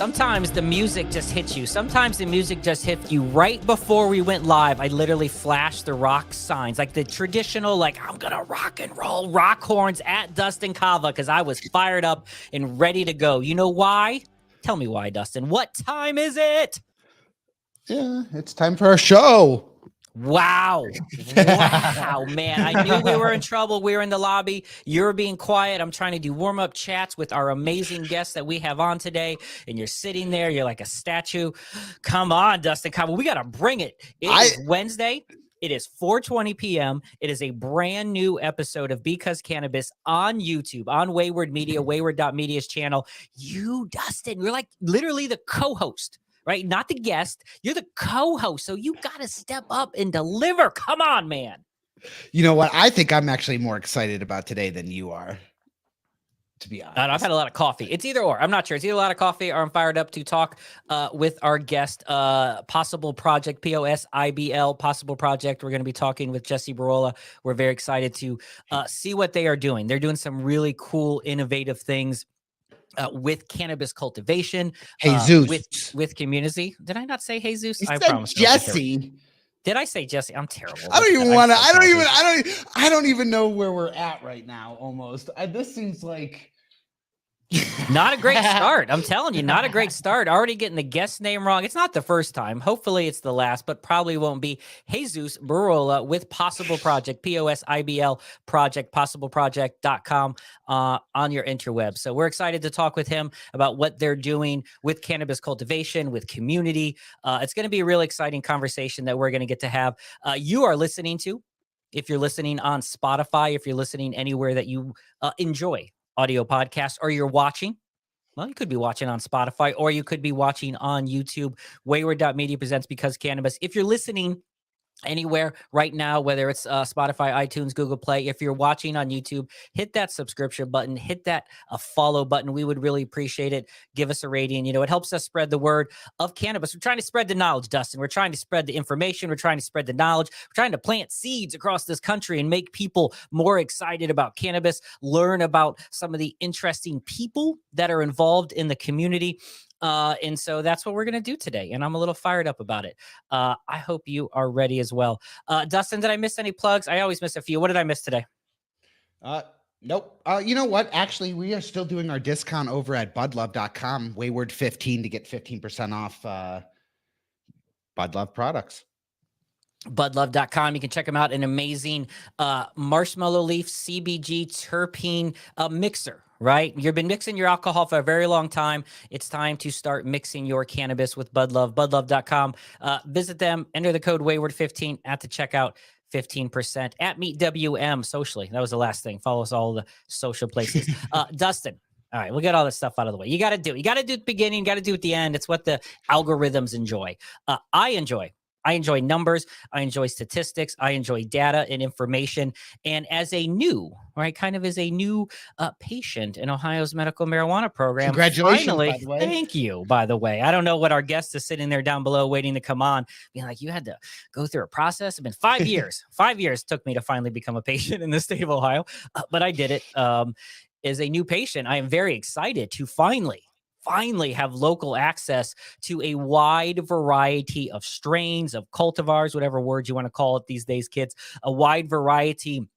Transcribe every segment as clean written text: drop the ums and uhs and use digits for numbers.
Sometimes the music just hits you. Sometimes the music just hits you. Right before we went live, I literally flashed the rock signs, like the traditional, like, I'm gonna rock and roll rock horns at Dustin Kava, because I was fired up and ready to go. You know why? Tell me why, Dustin. What time is it? Yeah, it's time for our show. Wow. Wow, man. I knew we were in trouble. We were in the lobby. You're being quiet. I'm trying to do warm-up chats with our amazing guests that we have on today. And you're sitting there. You're like a statue. Come on, Dustin. Come on. We got to bring it. It is Wednesday. It is 4:20 p.m. It is a brand new episode of Because Cannabis on YouTube, on Wayward Media, Wayward.media's channel. You, Dustin, you're like literally the co-host. Right? Not the guest. You're the co-host. So you got to step up and deliver. Come on, man. You know what? I think I'm actually more excited about today than you are, to be honest. I've had a lot of coffee. It's either or. I'm not sure. It's either a lot of coffee or I'm fired up to talk with our guest, Possible Project, POSIBL, Possible Project. We're going to be talking with Jesus Burrola. We're very excited to see what they are doing. They're doing some really cool, innovative things. With cannabis cultivation, Jesus, with community. Did I not say Jesus? I promise. Jesse. Did I say Jesse? I'm terrible. I don't even want to. I don't even know where we're at right now. Almost. This seems like not a great start. I'm telling you, not a great start. Already getting the guest name wrong. It's not the first time. Hopefully it's the last, but probably won't be. Jesus Burrola with Possible Project, POSIBL Project, possibleproject.com on your interweb. So we're excited to talk with him about what they're doing with cannabis cultivation, with community. It's going to be a really exciting conversation that we're going to get to have. You are listening to, if you're listening on Spotify, if you're listening anywhere that you enjoy audio podcast, or you're watching, well, you could be watching on Spotify, or you could be watching on YouTube. Wayward.media presents Because Cannabis. If you're listening anywhere right now, whether it's Spotify, iTunes, Google Play, if you're watching on YouTube, hit that subscription button, hit that follow button. We would really appreciate it. Give us a rating. You know, it helps us spread the word of cannabis. We're trying to spread the knowledge, Dustin. We're trying to spread the information. We're trying to spread the knowledge. We're trying to plant seeds across this country and make people more excited about cannabis, learn about some of the interesting people that are involved in the community. And so that's what we're going to do today. And I'm a little fired up about it. I hope you are ready as well. Dustin, did I miss any plugs? I always miss a few. What did I miss today? Nope. You know what? Actually, we are still doing our discount over at budlove.com, Wayward 15 to get 15% off Bud Love products. Budlove.com. You can check them out. An amazing marshmallow leaf CBG terpene mixer. Right? You've been mixing your alcohol for a very long time. It's time to start mixing your cannabis with Bud Love. Budlove.com. Visit them. Enter the code Wayward15 at the checkout. 15% at Meet WM socially. That was the last thing. Follow us all the social places. Dustin. All right, we'll get all this stuff out of the way. You got to do at the beginning. You got to do at the end. It's what the algorithms enjoy. I enjoy numbers. I enjoy statistics. I enjoy data and information. And as a new, patient in Ohio's medical marijuana program, congratulations, finally, by the way. Thank you, by the way. I don't know what our guest is sitting there down below waiting to come on, being like, you had to go through a process. It's been 5 years. 5 years took me to finally become a patient in the state of Ohio, but I did it. As a new patient, I am very excited to finally have local access to a wide variety of strains, of cultivars, whatever word you want to call it these days, kids, a wide variety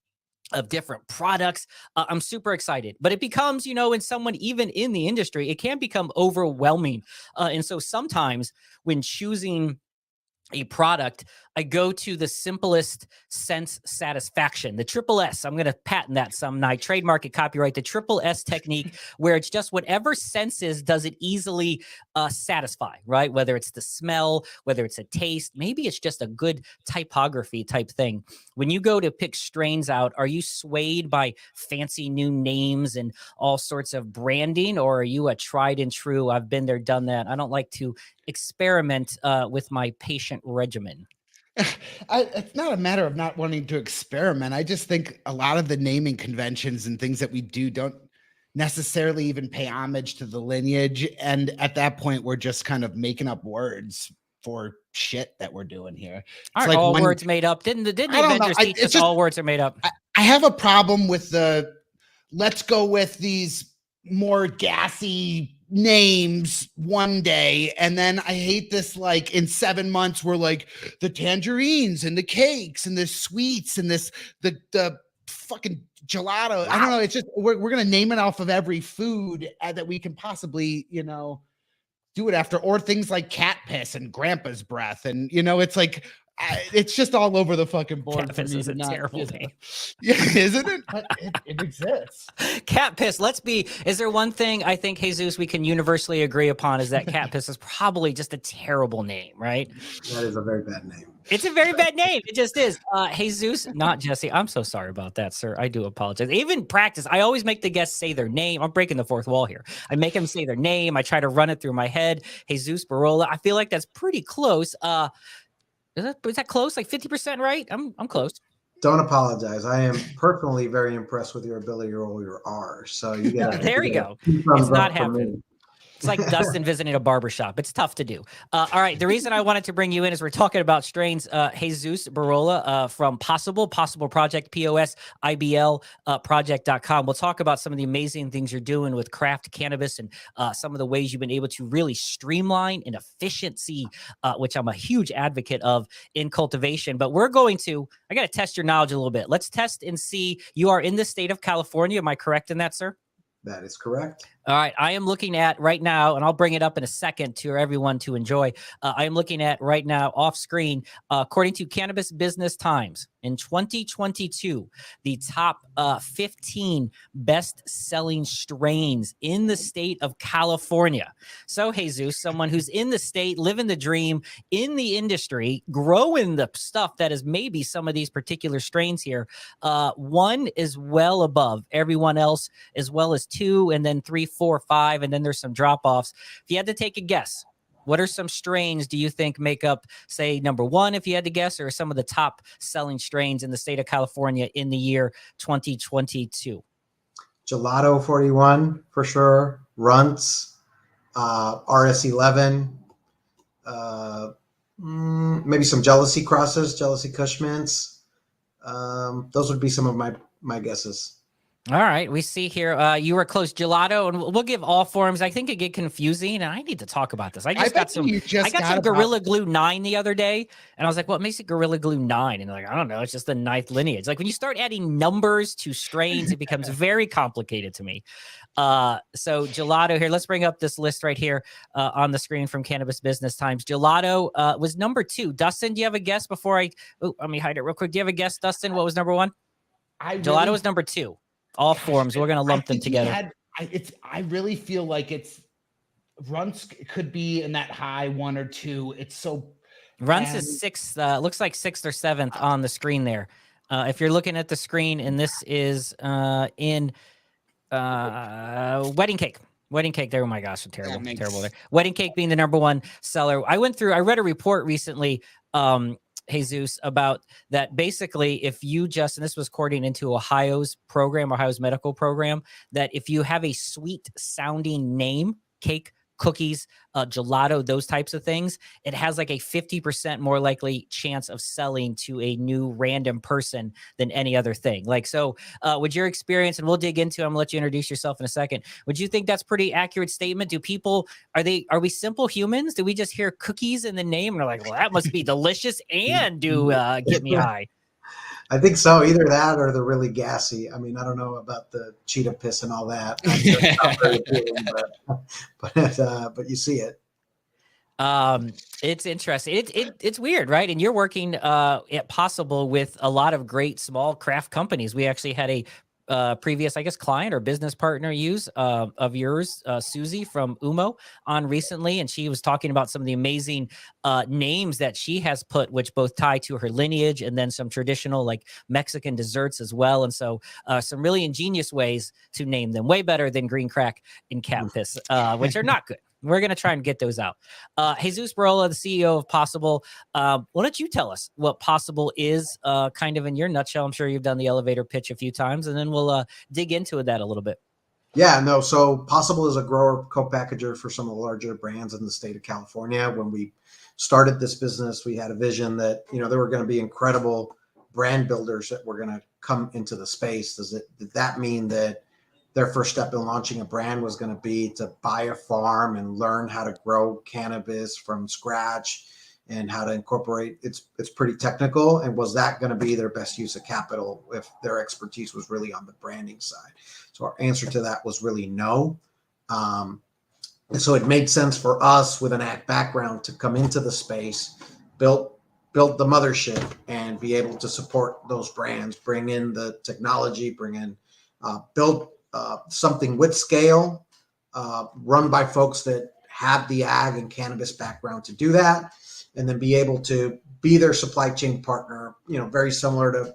of different products. I'm super excited, but it becomes, when someone even in the industry, it can become overwhelming. And so sometimes when choosing a product, I go to the simplest sense satisfaction, the triple S. I'm going to patent that some night, trademark it, copyright the triple S technique, where it's just whatever senses does it easily satisfy, right? Whether it's the smell, whether it's a taste, maybe it's just a good typography type thing. When you go to pick strains out, are you swayed by fancy new names and all sorts of branding, or are you a tried and true, I've been there, done that, I don't like to experiment with my patient regimen? It's not a matter of not wanting to experiment. I just think a lot of the naming conventions and things that we do don't necessarily even pay homage to the lineage. And at that point, we're just kind of making up words for shit that we're doing here. Aren't all words made up? Didn't the inventors teach us all words are made up? I have a problem with let's go with these more gassy names one day, and then I hate this, like in 7 months we're like the tangerines and the cakes and the sweets and the fucking gelato. I don't know, it's just we're gonna name it off of every food that we can possibly do it after, or things like cat piss and grandpa's breath, and it's like it's just all over the fucking board. Cat piss is a terrible name. Yeah, isn't it? But it exists. Cat piss. Is there one thing I think, Jesus, we can universally agree upon is that cat piss is probably just a terrible name, right? That is a very bad name. It's a very bad name. It just is. Jesus, not Jesse. I'm so sorry about that, sir. I do apologize. Even practice, I always make the guests say their name. I'm breaking the fourth wall here. I make them say their name. I try to run it through my head. Jesus Burrola. I feel like that's pretty close. Is that close? Like 50% right? I'm close. Don't apologize. I am personally very impressed with your ability to roll your R. So you get there you go. It's not happening. It's like Dustin visiting a barbershop. It's tough to do. All right. The reason I wanted to bring you in is we're talking about strains. Jesus Burrola from Possible Project, POSIBL project.com. We'll talk about some of the amazing things you're doing with craft cannabis and some of the ways you've been able to really streamline and efficiency, which I'm a huge advocate of in cultivation. But I got to test your knowledge a little bit. Let's test and see. You are in the state of California. Am I correct in that, sir? That is correct. All right. I am looking at right now, and I'll bring it up in a second to everyone to enjoy. I am looking at right now off screen, according to Cannabis Business Times, in 2022, the top 15 best-selling strains in the state of California. So, Jesus, someone who's in the state, living the dream, in the industry, growing the stuff that is maybe some of these particular strains here, one is well above everyone else, as well as two, and then 3, 4, 5, and then there's some drop-offs. If you had to take a guess, what are some strains do you think make up, say, number one, if you had to guess, or some of the top selling strains in the state of California in the year 2022? Gelato 41 for sure. Runts, RS11, maybe some Jealousy crosses, Jealousy Kush mints. Those would be some of my guesses. All right. We see here you were close. Gelato, and we'll give all forms. I think it get confusing, and I need to talk about this. I got some Gorilla Glue 9 the other day, and I was like, what makes it Gorilla Glue 9? And they're like, I don't know. It's just the 9th lineage. Like when you start adding numbers to strains, it becomes very complicated to me. So Gelato here, let's bring up this list right here on the screen from Cannabis Business Times. Gelato was number 2. Dustin, do you have a guess before let me hide it real quick. Do you have a guess, Dustin? What was number 1? Gelato was number 2. All forms. We're going to lump them together. I really feel like Runts could be in that high 1 or 2. It's so Runts is 6th. Looks like 6th or 7th on the screen there. If you're looking at the screen, and this is in Wedding Cake. Wedding Cake there. Oh my gosh, terrible there. Wedding Cake being the number 1 seller. I read a report recently, Jesus, about that. Basically, if you and this was according into Ohio's medical program, that if you have a sweet sounding name, cake, cookies, gelato, those types of things, it has like a 50% more likely chance of selling to a new random person than any other thing. Like, so with your experience, and we'll dig into, I'm gonna let you introduce yourself in a second. Would you think that's pretty accurate statement? Are we simple humans? Do we just hear cookies in the name and are like, well, that must be delicious and get me high? I think so. Either that or they're really gassy. I mean, I don't know about the cheetah piss and all that. I'm sure it's not very appealing, but you see it. It's interesting. It's weird, right? And you're working at Possible with a lot of great small craft companies. We actually had a previous, I guess, client or business partner of yours, Susie from Umo, on recently, and she was talking about some of the amazing names that she has put, which both tie to her lineage and then some traditional like Mexican desserts as well. And so some really ingenious ways to name them, way better than green crack and cat piss, which are not good. We're going to try and get those out. Jesus Burrola, the CEO of Possible. Why don't you tell us what Possible is, kind of in your nutshell? I'm sure you've done the elevator pitch a few times, and then we'll dig into that a little bit. Yeah, no. So Possible is a grower co-packager for some of the larger brands in the state of California. When we started this business, we had a vision that, there were going to be incredible brand builders that were going to come into the space. Did that mean that their first step in launching a brand was going to be to buy a farm and learn how to grow cannabis from scratch and how to incorporate. It's pretty technical. And was that going to be their best use of capital if their expertise was really on the branding side? So our answer to that was really no. And so it made sense for us with an ag background to come into the space, build the mothership, and be able to support those brands, bring in the technology, build something with scale, run by folks that have the ag and cannabis background to do that, and then be able to be their supply chain partner, very similar to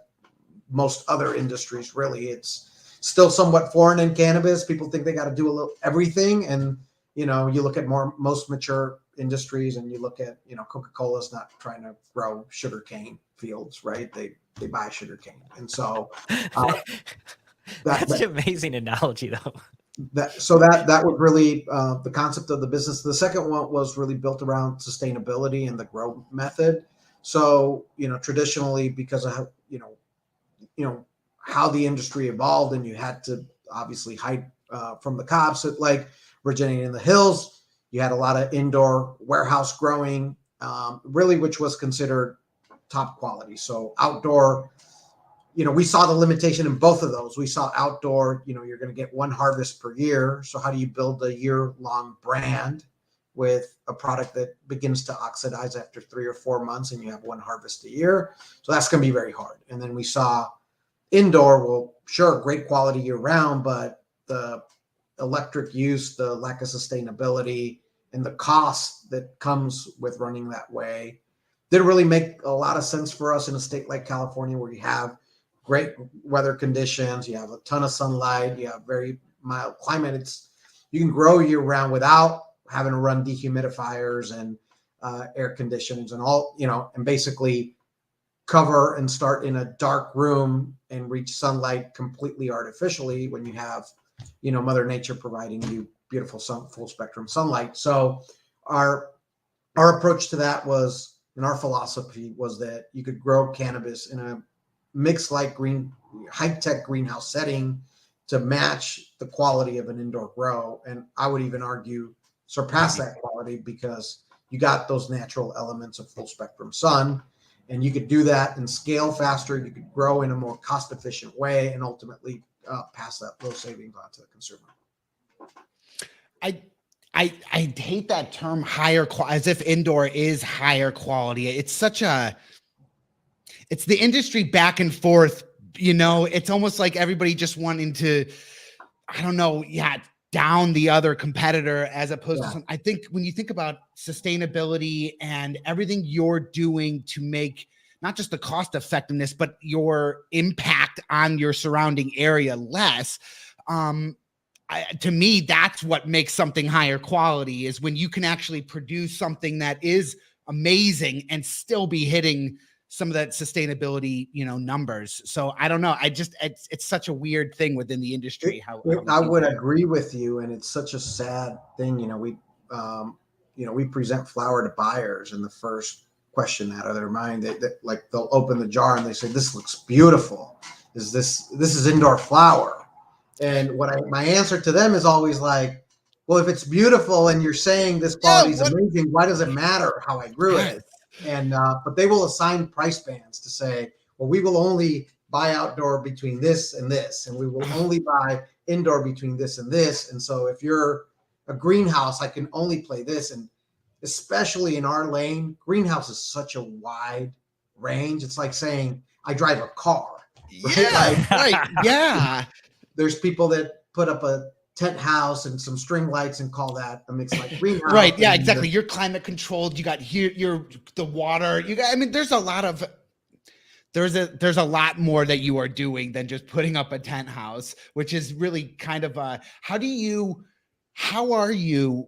most other industries. Really, it's still somewhat foreign in cannabis. People think they got to do a little everything. And, you look at most mature industries and you look at, Coca-Cola's not trying to grow sugarcane fields, right? They buy sugarcane. And so that's an amazing analogy though. That was really the concept of the business. The second one was really built around sustainability and the grow method. So, traditionally, because of how the industry evolved, and you had to obviously hide from the cops, like originating in the hills, you had a lot of indoor warehouse growing, really, which was considered top quality. So outdoor, we saw the limitation in both of those. We saw outdoor, you're going to get one harvest per year. So how do you build a year-long brand with a product that begins to oxidize after 3 or 4 months and you have one harvest a year? So that's going to be very hard. And then we saw indoor, well, sure, great quality year-round, but the electric use, the lack of sustainability, and the cost that comes with running that way didn't really make a lot of sense for us in a state like California, where you have great weather conditions, you have a ton of sunlight, you have very mild climate. You can grow year round without having to run dehumidifiers and air conditionings and all, and basically cover and start in a dark room and reach sunlight completely artificially when you have, Mother Nature providing you beautiful full spectrum sunlight. So our approach to that was, and our philosophy was, that you could grow cannabis in a mixed like high-tech greenhouse setting to match the quality of an indoor grow. And I would even argue surpass that quality, because you got those natural elements of full spectrum sun, and you could do that and scale faster. You could grow in a more cost-efficient way and ultimately pass those savings on to the consumer. I hate that term higher quality, as if indoor is higher quality. It's the industry back and forth, it's almost like everybody just wanting to, down the other competitor, as opposed to I think when you think about sustainability and everything you're doing to make not just the cost effectiveness, but your impact on your surrounding area less, to me, that's what makes something higher quality, is when you can actually produce something that is amazing and still be hitting some of that sustainability, numbers. So I don't know. It's such a weird thing within the industry. I would agree with you. And it's such a sad thing. We present flower to buyers, and the first question out of their mind, like they'll open the jar and they say, "This looks beautiful. This is indoor flower." And my answer to them is always like, well, if it's beautiful and you're saying this quality is amazing, why does it matter how I grew it? And but they will assign price bands to say, well, we will only buy outdoor between this and this, and we will only buy indoor between this and this. And so if you're a greenhouse, I can only play this. And especially in our lane, greenhouse is such a wide range. It's like saying I drive a car. Right? Right. Yeah. There's people that put up a tent house and some string lights and call that a mixed light greenhouse. Right. Yeah, exactly. You're climate controlled. You got the water. There's a lot more that you are doing than just putting up a tent house, which is really kind of how are you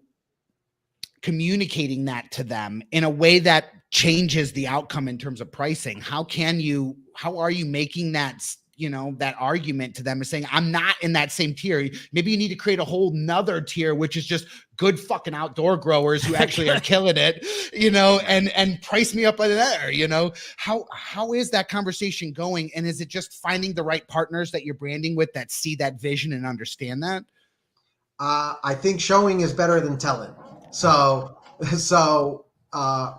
communicating that to them in a way that changes the outcome in terms of pricing? How are you making that that argument to them is saying, I'm not in that same tier. Maybe you need to create a whole nother tier, which is just good fucking outdoor growers who actually are killing it, and price me up by there. How is that conversation going? And is it just finding the right partners that you're branding with that see that vision and understand that? I think showing is better than telling. So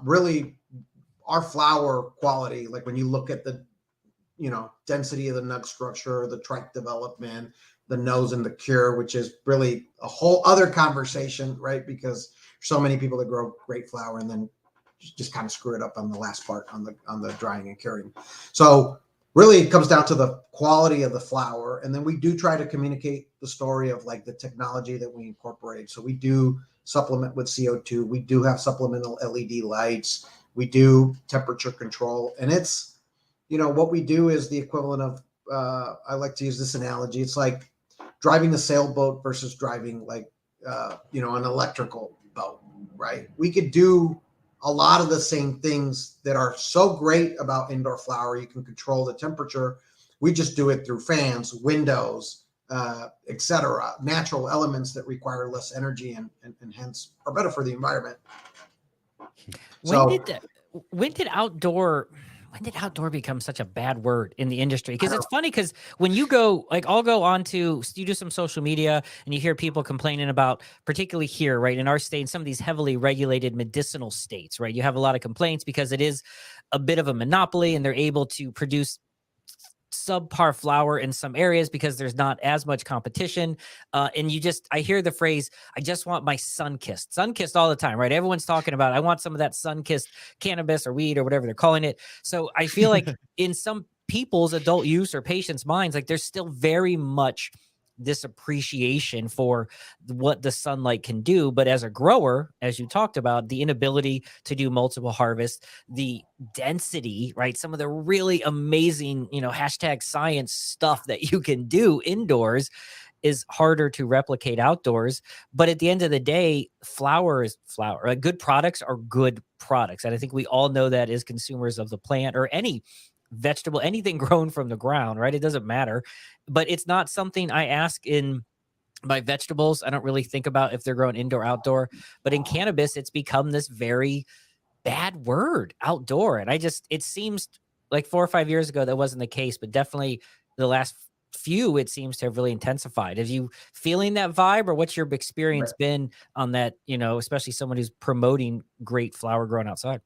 really our flower quality, like when you look at the, density of the nut structure, the trike development, the nose and the cure, which is really a whole other conversation, right? Because so many people that grow great flower and then just kind of screw it up on the last part on the drying and curing. So really it comes down to the quality of the flower. And then we do try to communicate the story of like the technology that we incorporate. So we do supplement with CO2. We do have supplemental LED lights. We do temperature control. And it's, what we do is the equivalent of, I like to use this analogy. It's like driving a sailboat versus driving like, an electrical boat, right? We could do a lot of the same things that are so great about indoor flower. You can control the temperature. We just do it through fans, windows, etc. Natural elements that require less energy and hence are better for the environment. When did outdoor become such a bad word in the industry? Because it's funny, because when you go, like, I'll go on to, you do some social media and you hear people complaining about, particularly here, right, in our state, in some of these heavily regulated medicinal states, right, you have a lot of complaints because it is a bit of a monopoly and they're able to produce subpar flower in some areas because there's not as much competition. And I hear the phrase, I just want my sun-kissed all the time, right? Everyone's talking about, I want some of that sun-kissed cannabis or weed or whatever they're calling it. So I feel like in some people's adult use or patients' minds, like there's still very much this appreciation for what the sunlight can do. But as a grower, as you talked about, the inability to do multiple harvests, the density, right? Some of the really amazing, #science stuff that you can do indoors is harder to replicate outdoors. But at the end of the day, flower is flower. Good products are good products. And I think we all know that as consumers of the plant or any vegetable, anything grown from the ground, right? It doesn't matter. But it's not something I ask in my vegetables. I don't really think about if they're grown indoor, outdoor. But in cannabis, it's become this very bad word, outdoor. And it seems like 4 or 5 years ago, that wasn't the case, but definitely the last few, it seems to have really intensified. Have you feeling that vibe, or what's your experience been on that, especially someone who's promoting great flower grown outside?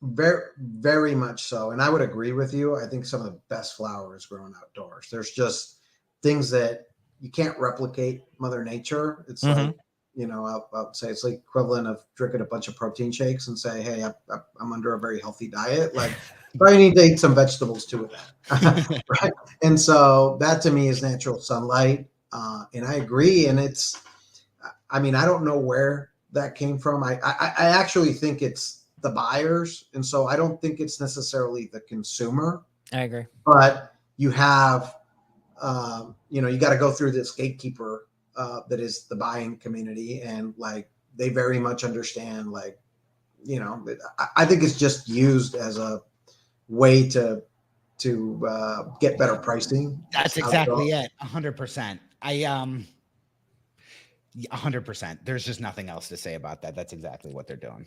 Very, very much so. And I would agree with you. I think some of the best flower is grown outdoors. There's just things that you can't replicate Mother Nature. It's like, I'll say it's like equivalent of drinking a bunch of protein shakes and say, hey, I'm under a very healthy diet. Like, I need to eat some vegetables too with that. Right. And so that to me is natural sunlight. And I agree. And I don't know where that came from. I actually think it's the buyers. And so I don't think it's necessarily the consumer. I agree. But you have, you got to go through this gatekeeper that is the buying community. And like, they very much understand, like, I think it's just used as a way to get better pricing. That's exactly it. 100%. 100%. There's just nothing else to say about that. That's exactly what they're doing.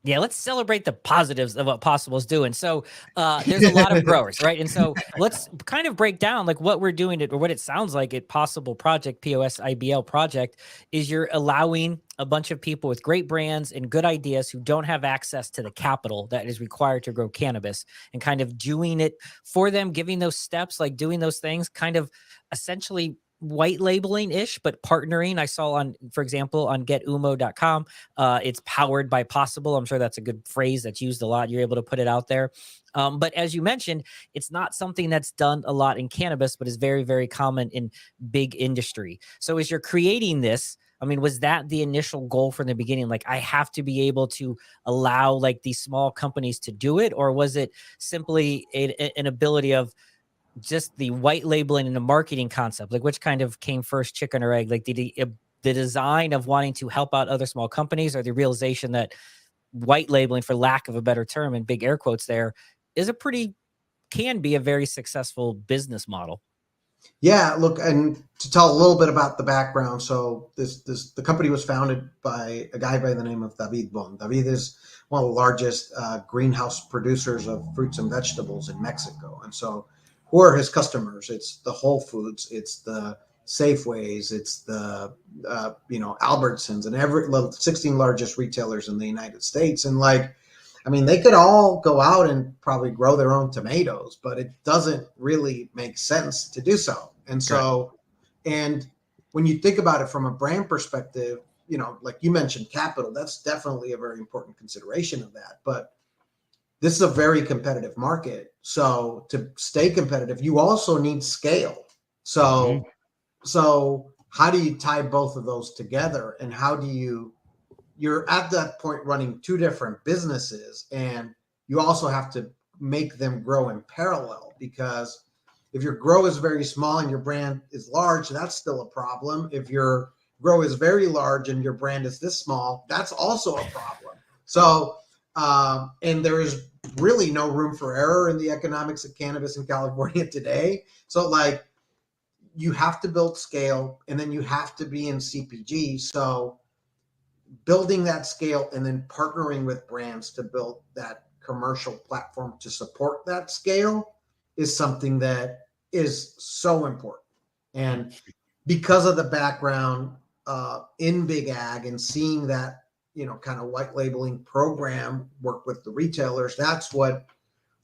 Yeah, let's celebrate the positives of what Possible is doing. So there's a lot of growers, right? And so let's kind of break down like what we're doing or what it sounds like at Possible Project, POSIBL project, is you're allowing a bunch of people with great brands and good ideas who don't have access to the capital that is required to grow cannabis, and kind of doing it for them, giving those steps, like doing those things, kind of essentially white labeling ish, but partnering. I saw on, for example, on getumo.com, it's powered by Possible. I'm sure that's a good phrase that's used a lot. You're able to put it out there. But as you mentioned, it's not something that's done a lot in cannabis, but is very, very common in big industry. So as you're creating this, was that the initial goal from the beginning? Like, I have to be able to allow like these small companies to do it? Or was it simply an ability of just the white labeling and the marketing concept? Like, which kind of came first, chicken or egg? Like the design of wanting to help out other small companies, or the realization that white labeling, for lack of a better term and big air quotes there, is a pretty can be a very successful business model. Yeah, look, and to tell a little bit about the background. So the company was founded by a guy by the name of David Bon. David is one of the largest greenhouse producers of fruits and vegetables in Mexico. And so who are his customers? It's the Whole Foods, it's the Safeways, it's the Albertsons, and every 16 largest retailers in the United States. And like, I mean, they could all go out and probably grow their own tomatoes, but it doesn't really make sense to do so. And so, and when you think about it from a brand perspective, like you mentioned, capital, that's definitely a very important consideration of that. But this is a very competitive market. So to stay competitive, you also need scale. So, so how do you tie both of those together? And how do you're at that point running two different businesses, and you also have to make them grow in parallel, because if your grow is very small and your brand is large, that's still a problem. If your grow is very large and your brand is this small, that's also a problem. So, and there is really no room for error in the economics of cannabis in California today. So like, you have to build scale, and then you have to be in CPG. So building that scale and then partnering with brands to build that commercial platform to support that scale is something that is so important. And because of the background in big ag and seeing that, kind of white labeling program work with the retailers, that's what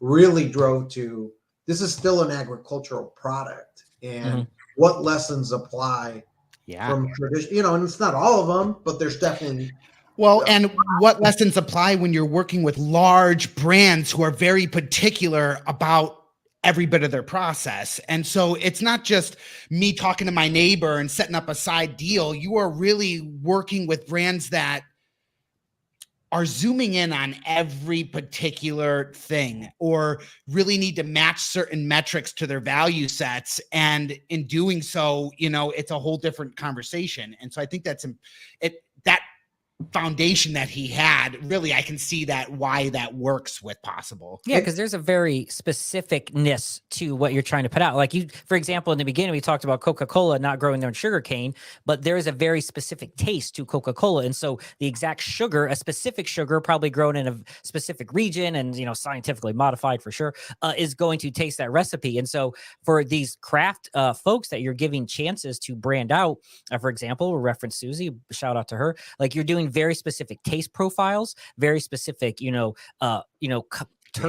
really drove to, this is still an agricultural product, and what lessons apply from tradition, and it's not all of them, but there's definitely. Well, and what lessons apply when you're working with large brands who are very particular about every bit of their process. And so it's not just me talking to my neighbor and setting up a side deal. You are really working with brands that are zooming in on every particular thing, or really need to match certain metrics to their value sets. And in doing so, it's a whole different conversation. And so I think that foundation that he had, really, I can see that why that works with POSIBL. Yeah, because there's a very specificness to what you're trying to put out. Like for example, in the beginning, we talked about Coca-Cola not growing their own sugar cane, but there is a very specific taste to Coca-Cola. And so the exact sugar, a specific sugar, probably grown in a specific region and, scientifically modified for sure, is going to taste that recipe. And so for these craft folks that you're giving chances to brand out, for example, we'll reference Susie, shout out to her, like you're doing very specific taste profiles, very specific, terpenes,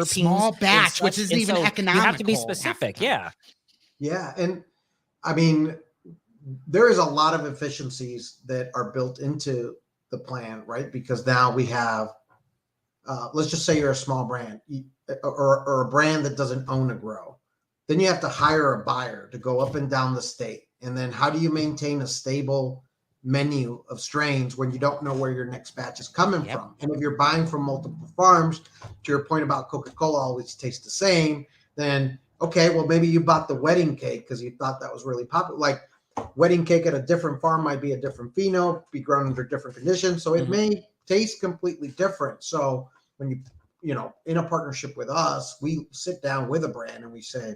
small batch, which isn't even economical. You have to be specific. Yeah. And I mean, there is a lot of efficiencies that are built into the plan, right? Because now we have, let's just say you're a small brand or a brand that doesn't own a grow. Then you have to hire a buyer to go up and down the state. And then how do you maintain a stable menu of strains when you don't know where your next batch is coming from? And if you're buying from multiple farms, to your point about Coca-Cola always tastes the same, then okay, well, maybe you bought the wedding cake because you thought that was really popular. Like wedding cake at a different farm might be a different pheno, be grown under different conditions, so it may taste completely different. So when you in a partnership with us, we sit down with a brand and we say,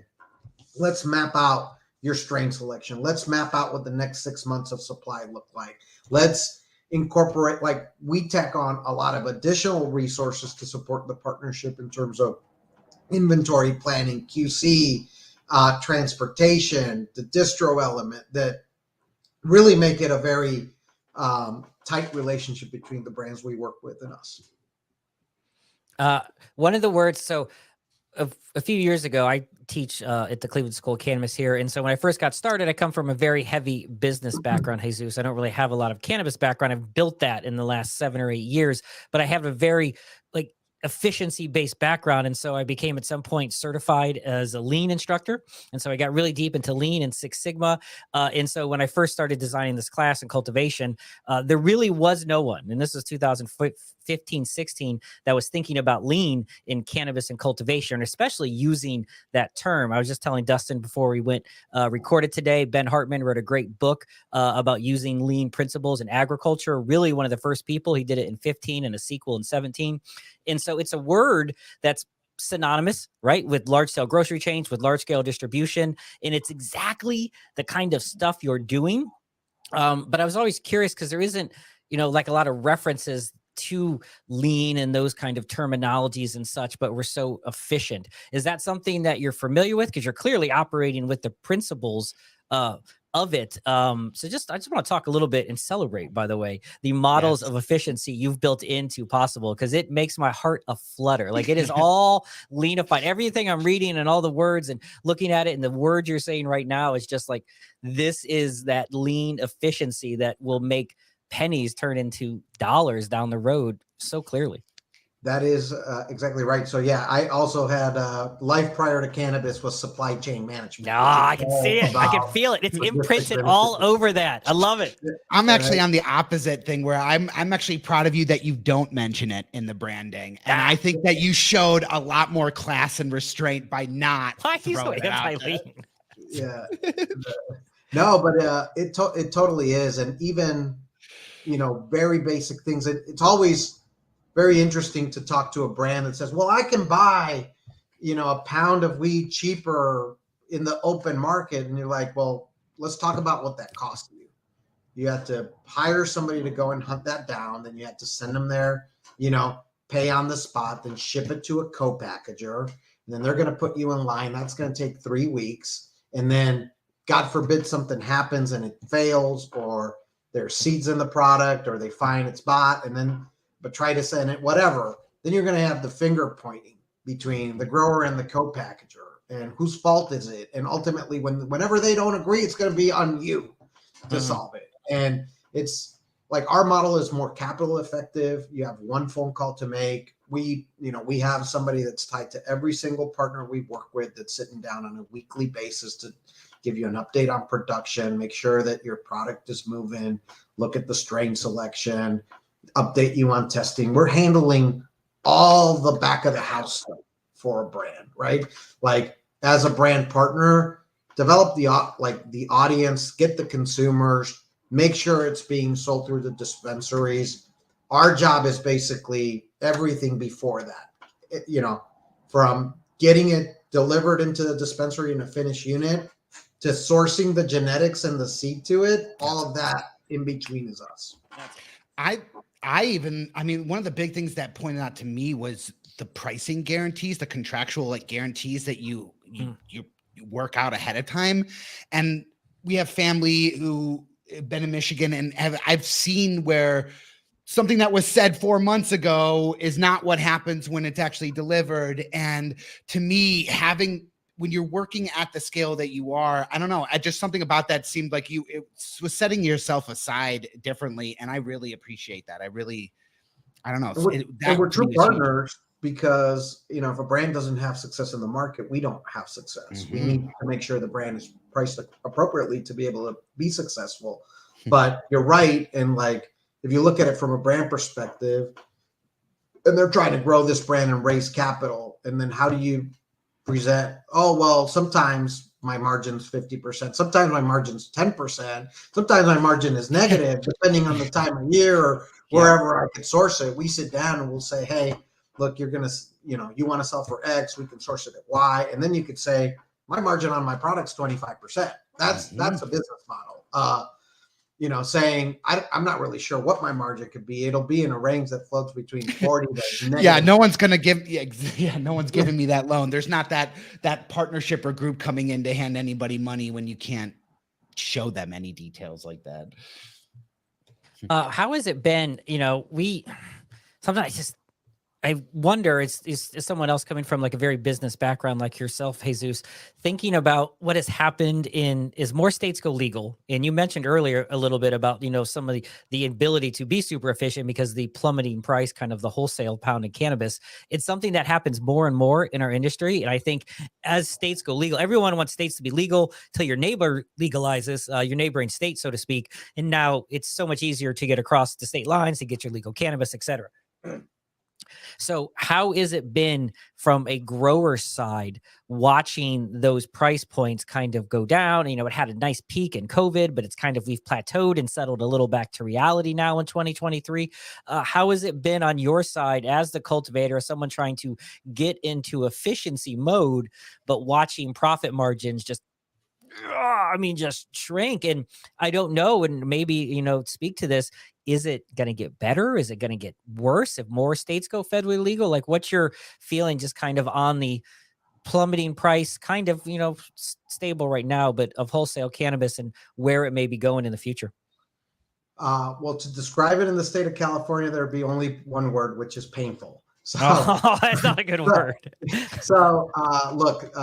let's map out your strain selection. Let's map out what the next 6 months of supply look like. Let's incorporate, like we tack on a lot of additional resources to support the partnership in terms of inventory planning, QC, transportation, the distro element, that really make it a very tight relationship between the brands we work with and us. One of the words, so a few years ago, I teach at the Cleveland School of Cannabis here. And so when I first got started, I come from a very heavy business background, Jesus. I don't really have a lot of cannabis background. I've built that in the last 7 or 8 years, but I have a very efficiency-based background. And so I became at some point certified as a lean instructor. And so I got really deep into lean and Six Sigma. And so when I first started designing this class in cultivation, there really was no one, and this was 2015, 16, that was thinking about lean in cannabis and cultivation, especially using that term. I was just telling Dustin before we went recorded today, Ben Hartman wrote a great book about using lean principles in agriculture. Really one of the first people. He did it in 15 and a sequel in 17. And so it's a word that's synonymous, right, with large scale grocery chains, with large scale distribution, and it's exactly the kind of stuff you're doing. But I was always curious because there isn't, like a lot of references to lean and those kind of terminologies and such, but we're so efficient. Is that something that you're familiar with? Because you're clearly operating with the principles of it. I just want to talk a little bit and celebrate, by the way, the models of efficiency you've built into Possible, because it makes my heart a flutter. Like, it is all leanified. Everything I'm reading and all the words and looking at it and the words you're saying right now is just like, this is that lean efficiency that will make pennies turn into dollars down the road so clearly. That is exactly right. So yeah, I also had life prior to cannabis was supply chain management. I can see it. I can feel it. It's imprinted all over that. I love it. I'm actually on the opposite thing where I'm actually proud of you that you don't mention it in the branding. And I think that you showed a lot more class and restraint by not throwing it out there. Yeah. No, but it totally is. And even, very basic things. It's always very interesting to talk to a brand that says, well, I can buy, a pound of weed cheaper in the open market. And you're like, well, let's talk about what that costs you. You have to hire somebody to go and hunt that down. Then you have to send them there, pay on the spot, then ship it to a co-packager. And then they're going to put you in line. That's going to take 3 weeks. And then God forbid something happens and it fails, or there's seeds in the product, or they find it's bought, but try to send it, whatever. Then you're going to have the finger pointing between the grower and the co-packager, and whose fault is it? And ultimately, whenever they don't agree, it's going to be on you to solve it. And it's like, our model is more capital effective. You have one phone call to make. We have somebody that's tied to every single partner we work with that's sitting down on a weekly basis to give you an update on production, make sure that your product is moving, look at the strain selection, update you on testing. We're handling all the back of the house stuff for a brand, right? Like, as a brand partner, develop the audience, get the consumers, make sure it's being sold through the dispensaries. Our job is basically everything before that, from getting it delivered into the dispensary in a finished unit to sourcing the genetics and the seed to it. All of that in between is us. One of the big things that pointed out to me was the pricing guarantees, the contractual guarantees that you work out ahead of time. And we have family who have been in Michigan, and I've seen where something that was said 4 months ago is not what happens when it's actually delivered. And to me, when you're working at the scale that you are, I don't know, just something about that seemed like it was setting yourself aside differently. And I really appreciate that. I don't know. We're true partners because, if a brand doesn't have success in the market, we don't have success. We need to make sure the brand is priced appropriately to be able to be successful. But you're right. And if you look at it from a brand perspective, and they're trying to grow this brand and raise capital, and then how do you present, oh, well, sometimes my margin's 50%, sometimes my margin's 10%, sometimes my margin is negative, depending on the time of year or wherever I can source it. We sit down and we'll say, hey, look, you're going to, you want to sell for X, we can source it at Y. And then you could say, my margin on my product's 25%. That's a business model. Saying I'm not really sure what my margin could be. It'll be in a range that floats between 40 to negative. Yeah, no one's gonna give. No one's giving me that loan. There's not that partnership or group coming in to hand anybody money when you can't show them any details like that. How has it been? Sometimes I wonder, is someone else coming from a very business background like yourself, Jesus, thinking about what has happened as more states go legal. And you mentioned earlier a little bit about, some of the ability to be super efficient because the plummeting price, kind of the wholesale pound of cannabis. It's something that happens more and more in our industry. And I think as states go legal, everyone wants states to be legal till your neighbor legalizes, your neighboring state, so to speak. And now it's so much easier to get across the state lines to get your legal cannabis, et cetera. So how is it been from a grower side watching those price points kind of go down? You know, it had a nice peak in COVID, but it's kind of, we've plateaued and settled a little back to reality now in 2023. How has it been on your side as the cultivator, as someone trying to get into efficiency mode, but watching profit margins just, I mean, just shrink? And I don't know. And maybe, you know, speak to this. Is it going to get better? Is it going to get worse if more states go federally legal? Like, what's your feeling just kind of on the plummeting price, kind of, you know, stable right now, but of wholesale cannabis and where it may be going in the future? Well, to describe it in the state of California, there'd be only one word, which is painful. So, Oh, that's not a good word. Look,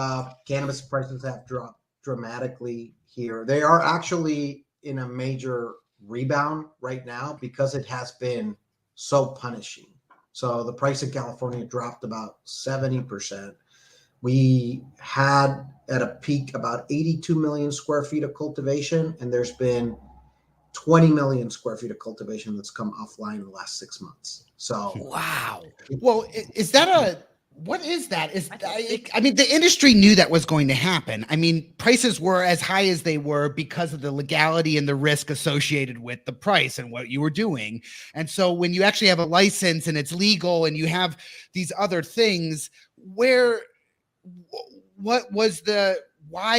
cannabis prices have dropped dramatically here. They are actually in a major rebound right now because it has been so punishing. So the price in California dropped about 70%. We had at a peak about 82 million square feet of cultivation, and there's been 20 million square feet of cultivation that's come offline in the last 6 months. So, wow. Well, is that what is that? I mean, the industry knew that was going to happen. I mean, prices were as high as they were because of the legality and the risk associated with the price and what you were doing. And so when you actually have a license and it's legal and you have these other things, why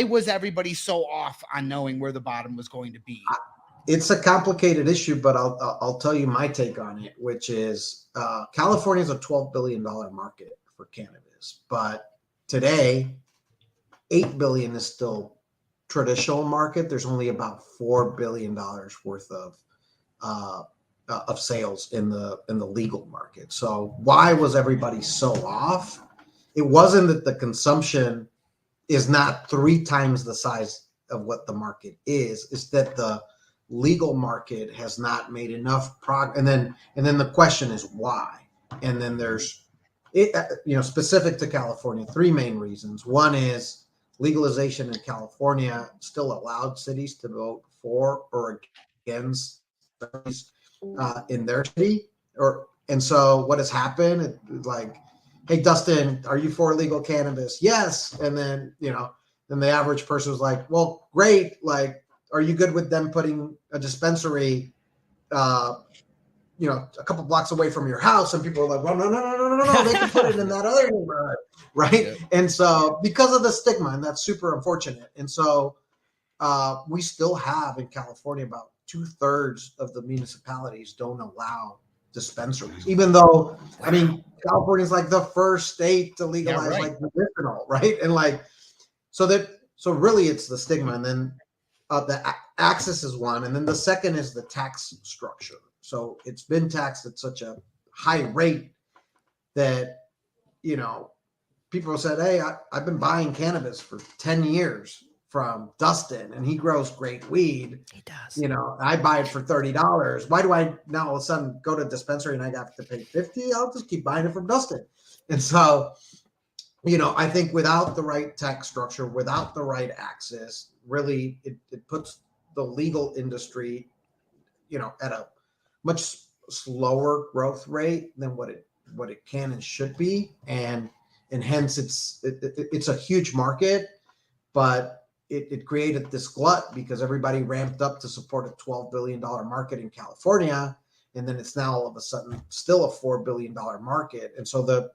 was everybody so off on knowing where the bottom was going to be? It's a complicated issue, but I'll tell you my take on it, which is California is a $12 billion market for cannabis, but today $8 billion is still traditional market. There's only about $4 billion worth of sales in the legal market. So why was everybody so off? It wasn't that the consumption is not 3 times the size of what the market is. It's that the legal market has not made enough progress. And then the question is why? And then there's it, specific to California, 3 main reasons. One is legalization in California still allowed cities to vote for or against in their city. And so what has happened? It's like, hey, Dustin, are you for legal cannabis? Yes. And then, then the average person was like, well, great. Like, are you good with them putting a dispensary, a couple blocks away from your house? And people are like, well, no, they can put it in that other neighborhood, right? Yeah. And so because of the stigma, and that's super unfortunate. And so we still have in California about 2/3 of the municipalities don't allow dispensaries, even though, I mean, California is like the first state to legalize like medicinal, right? And like, so really it's the stigma. And then the access is one. And then the second is the tax structure. So it's been taxed at such a high rate that, people said, hey, I've been buying cannabis for 10 years from Dustin, and he grows great weed. He does. I buy it for $30. Why do I now all of a sudden go to a dispensary and I have to pay $50? I'll just keep buying it from Dustin. And so, I think without the right tax structure, without the right access, really it puts the legal industry, at a much slower growth rate than what it can and should be. And hence it's a huge market, but it created this glut because everybody ramped up to support a $12 billion market in California. And then it's now all of a sudden still a $4 billion market. And so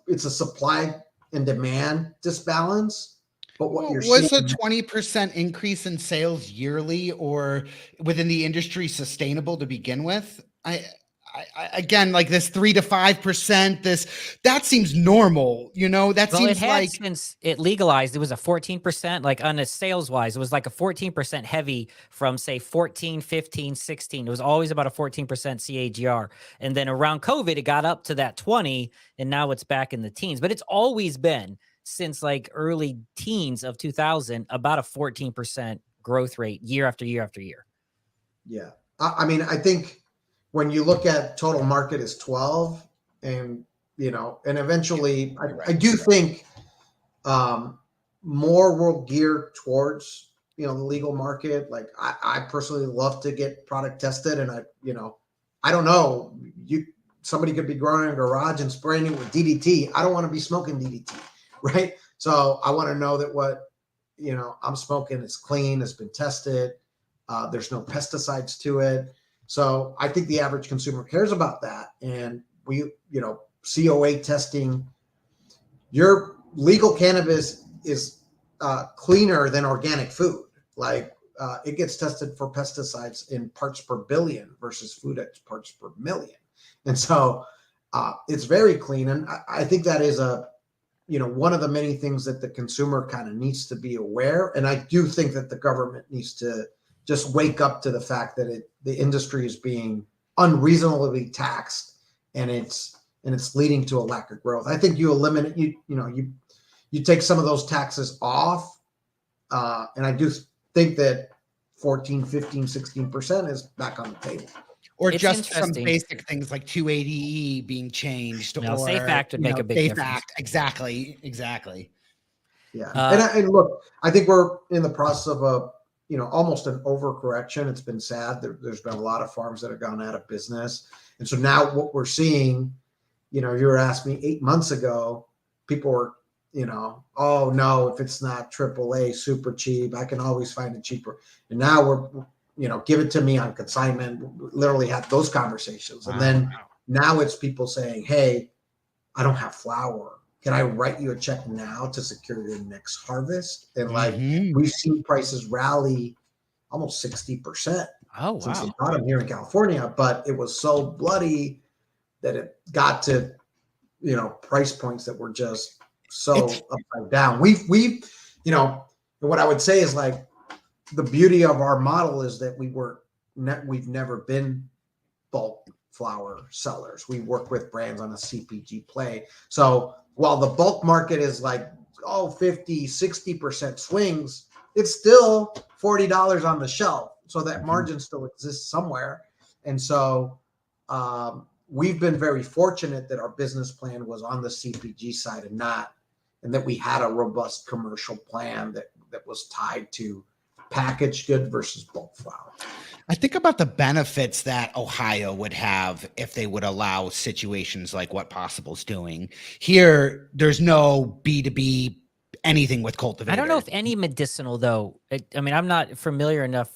it's a supply and demand disbalance. But what you're was seeing, a 20% increase in sales yearly or within the industry sustainable to begin with? I again, like this 3 to 5%, that seems normal, that seems like since it legalized, it was a 14%, like on a sales wise, it was like a 14% heavy from say 14, 15, 16. It was always about a 14% CAGR. And then around COVID, it got up to that 20 and now it's back in the teens, but it's always been since like early teens of 2000, about a 14% growth rate year after year after year. Yeah. I mean, I think when you look at total market is 12 and, and eventually I do think more will gear towards, the legal market. Like I personally love to get product tested and I don't know, somebody could be growing in a garage and spraying it with DDT. I don't want to be smoking DDT, right? So I want to know that what, I'm smoking is clean, has been tested. There's no pesticides to it. So I think the average consumer cares about that. And we, COA testing, your legal cannabis is cleaner than organic food. Like it gets tested for pesticides in parts per billion versus food at parts per million. And so it's very clean. And I think that is one of the many things that the consumer kind of needs to be aware. And I do think that the government needs to just wake up to the fact that the industry is being unreasonably taxed, and it's leading to a lack of growth. I think you eliminate, you take some of those taxes off. And I do think that 14, 15, 16% is back on the table. Or it's just some basic things like 280E being changed. No, or Safe Act would make a big difference. Act. Exactly. Yeah. And look, I think we're in the process of almost an overcorrection. It's been sad. There's been a lot of farms that have gone out of business. And so now what we're seeing, you were asking me 8 months ago, people were, oh no, if it's not AAA super cheap, I can always find it cheaper. And now we're, give it to me on consignment. We literally had those conversations. And then now it's people saying, hey, I don't have flour. Can I write you a check now to secure your next harvest? And we've seen prices rally almost 60%. Oh, wow. Since the bottom here in California, but it was so bloody that it got to, price points that were just so upside down. We've what I would say is like the beauty of our model is that we've never been bulk flower sellers. We work with brands on a CPG play. So while the bulk market is like, 50, 60% swings, it's still $40 on the shelf. So that margin still exists somewhere. And so we've been very fortunate that our business plan was on the CPG side and that we had a robust commercial plan that was tied to packaged good versus bulk flower. I think about the benefits that Ohio would have if they would allow situations like what Posible's doing. Here, there's no B2B anything with cultivators. I don't know if any medicinal, though. I'm not familiar enough,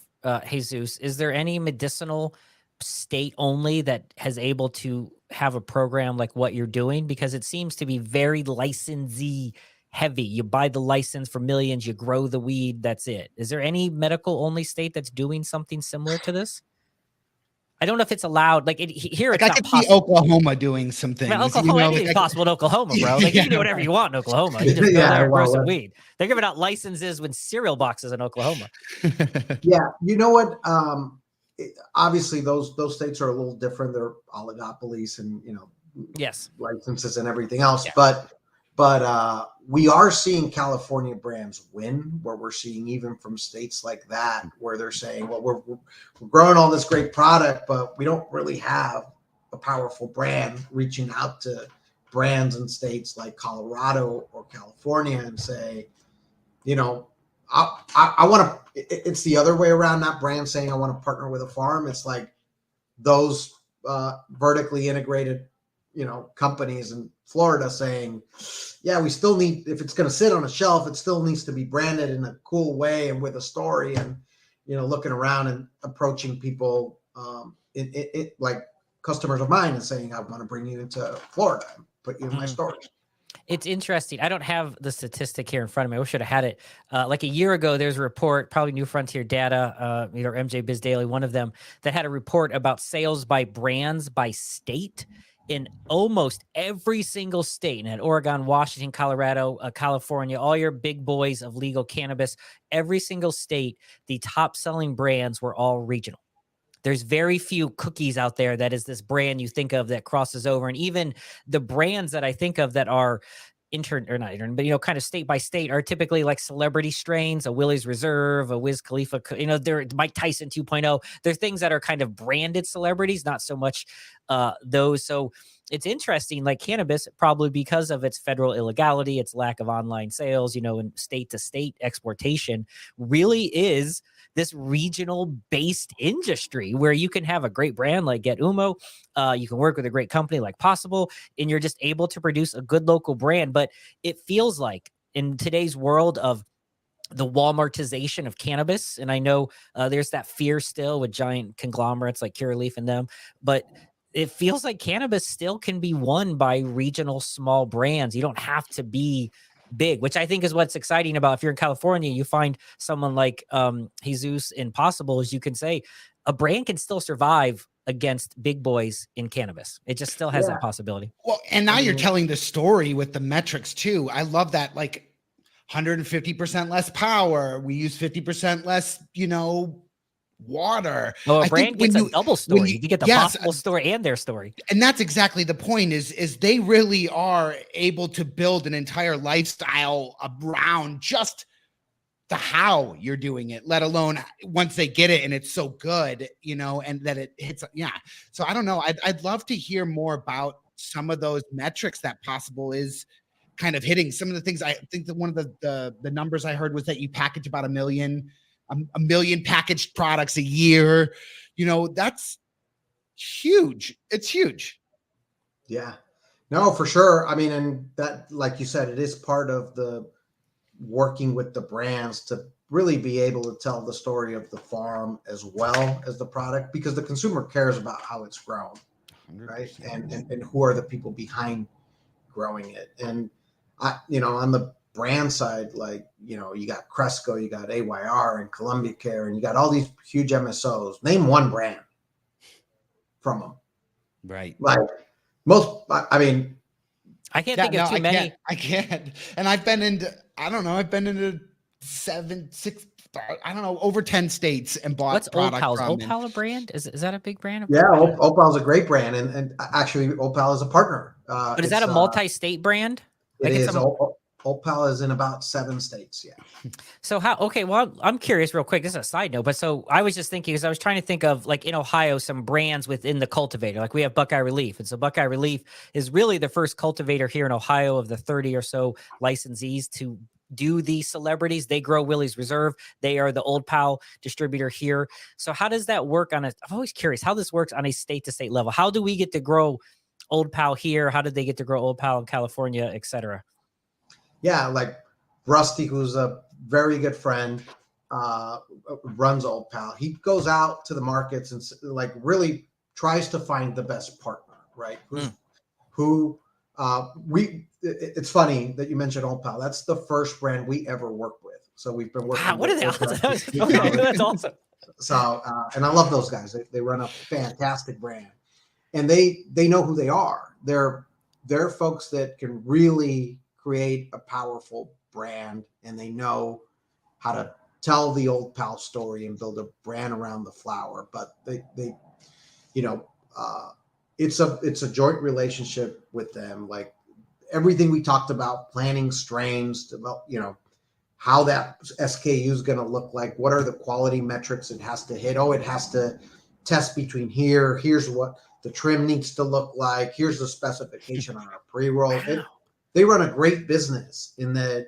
Jesus. Is there any medicinal state only that has able to have a program like what you're doing? Because it seems to be very licensee heavy. You buy the license for millions, you grow the weed, that's it. Is there any medical only state that's doing something similar to this? I don't know if it's allowed. Here, it's I not could possible. see Oklahoma doing some things. Well, Oklahoma, anything's possible in Oklahoma, bro. You can do whatever you want in Oklahoma. You just go there and grow some weed. They're giving out licenses with cereal boxes in Oklahoma. Yeah, you know what? Obviously, those states are a little different. They're oligopolies and yes, licenses and everything else. Yeah. But we are seeing California brands win, where we're seeing even from states like that, where they're saying, well, we're growing all this great product, but we don't really have a powerful brand, reaching out to brands in states like Colorado or California and say, I want to, it's the other way around, not brands saying I want to partner with a farm. It's like those vertically integrated companies in Florida saying, yeah, we still need, if it's going to sit on a shelf, it still needs to be branded in a cool way and with a story, and, looking around and approaching people like customers of mine and saying, I want to bring you into Florida and put you in my stores. It's interesting. I don't have the statistic here in front of me. I wish I'd have had it. Like a year ago, there's a report, probably New Frontier Data, MJ Biz Daily, one of them, that had a report about sales by brands by state in almost every single state. And Oregon, Washington, Colorado, California, all your big boys of legal cannabis, every single state, the top selling brands were all regional. There's very few cookies out there that is this brand you think of that crosses over. And even the brands that I think of that are kind of state by state are typically like celebrity strains, a Willie's Reserve, a Wiz Khalifa, they're Mike Tyson 2.0. They're things that are kind of branded celebrities, not so much those. So it's interesting, like cannabis, probably because of its federal illegality, its lack of online sales, and state to state exportation, really is this regional based industry where you can have a great brand like Get Umo. You can work with a great company like Possible, and you're just able to produce a good local brand. But it feels like in today's world of the Walmartization of cannabis, and I know there's that fear still with giant conglomerates like Curaleaf and them, but it feels like cannabis still can be won by regional small brands. You don't have to be big, which I think is what's exciting about if you're in California, you find someone like Jesus and Possible, as you can say, a brand can still survive against big boys in cannabis. It just still has that possibility. Well, and now you're telling the story with the metrics too. I love that, like 150% less power. We use 50% less, water. Well, a I brand think gets a double story. You get the Possible story and their story. And that's exactly the point is they really are able to build an entire lifestyle around just the how you're doing it, let alone once they get it and it's so good, and that it hits. Yeah. So I don't know. I'd love to hear more about some of those metrics that Possible is kind of hitting. Some of the things, I think that one of the numbers I heard was that you package about a million packaged products a year. That's huge. It's huge. Yeah, no, for sure. I mean, and that, like you said, it is part of the working with the brands to really be able to tell the story of the farm as well as the product, because the consumer cares about how it's grown, right? And who are the people behind growing it. And on the brand side, like, you got Cresco, you got AYR and Columbia Care, and you got all these huge MSOs. Name one brand from them. Right. Like most, I mean, I can't think of too many. I can't. And I've been into 6, I don't know, over 10 states and bought What's Old product Pal's? from Old them. Pal a brand? Is that a big brand? Yeah, Opal is a great brand, and actually Opal is a partner. But is that a multi-state brand? It is. Opal is in about 7 states. Yeah. So how? Okay, well, I'm curious, real quick. This is a side note, but so I was just thinking, because I was trying to think of, like, in Ohio, some brands within the cultivator. Like we have Buckeye Relief, and so Buckeye Relief is really the first cultivator here in Ohio of the 30 or so licensees to do the celebrities. They grow Willie's Reserve. They are the Old Pal distributor here. So how does that work I'm always curious how this works on a state to state level. How do we get to grow Old Pal here? How did they get to grow Old Pal in California, et cetera? Yeah, like Rusty, who's a very good friend, runs Old Pal. He goes out to the markets and like really tries to find the best partner, right? It's funny that you mentioned Old Pal. That's the first brand we ever worked with. So we've been working. Wow, what are they? Okay, that's awesome. So, and I love those guys. They run a fantastic brand, and they know who they are. They're folks that can really create a powerful brand, and they know how to tell the Old Pal story and build a brand around the flower. But it's a joint relationship with them. Like everything we talked about, planning strains, how that SKU is going to look like. What are the quality metrics it has to hit? Oh, it has to test between here. Here's what the trim needs to look like. Here's the specification on our pre-roll. Wow. They run a great business in that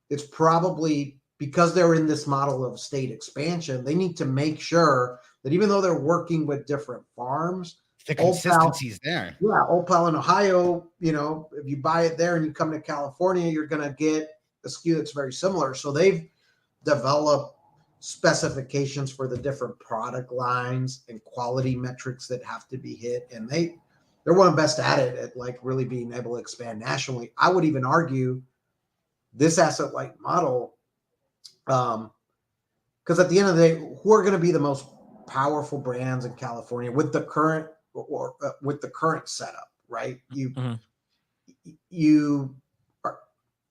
it's probably because they're in this model of state expansion. They need to make sure that even though they're working with different farms, the consistency is there. Yeah, Old Pal in Ohio, if you buy it there and you come to California, you're going to get a SKU that's very similar. So they've developed specifications for the different product lines and quality metrics that have to be hit. And they're one of the best at it, at like really being able to expand nationally. I would even argue this asset light model, because at the end of the day, who are going to be the most powerful brands in California with the current with the current setup, right? If you're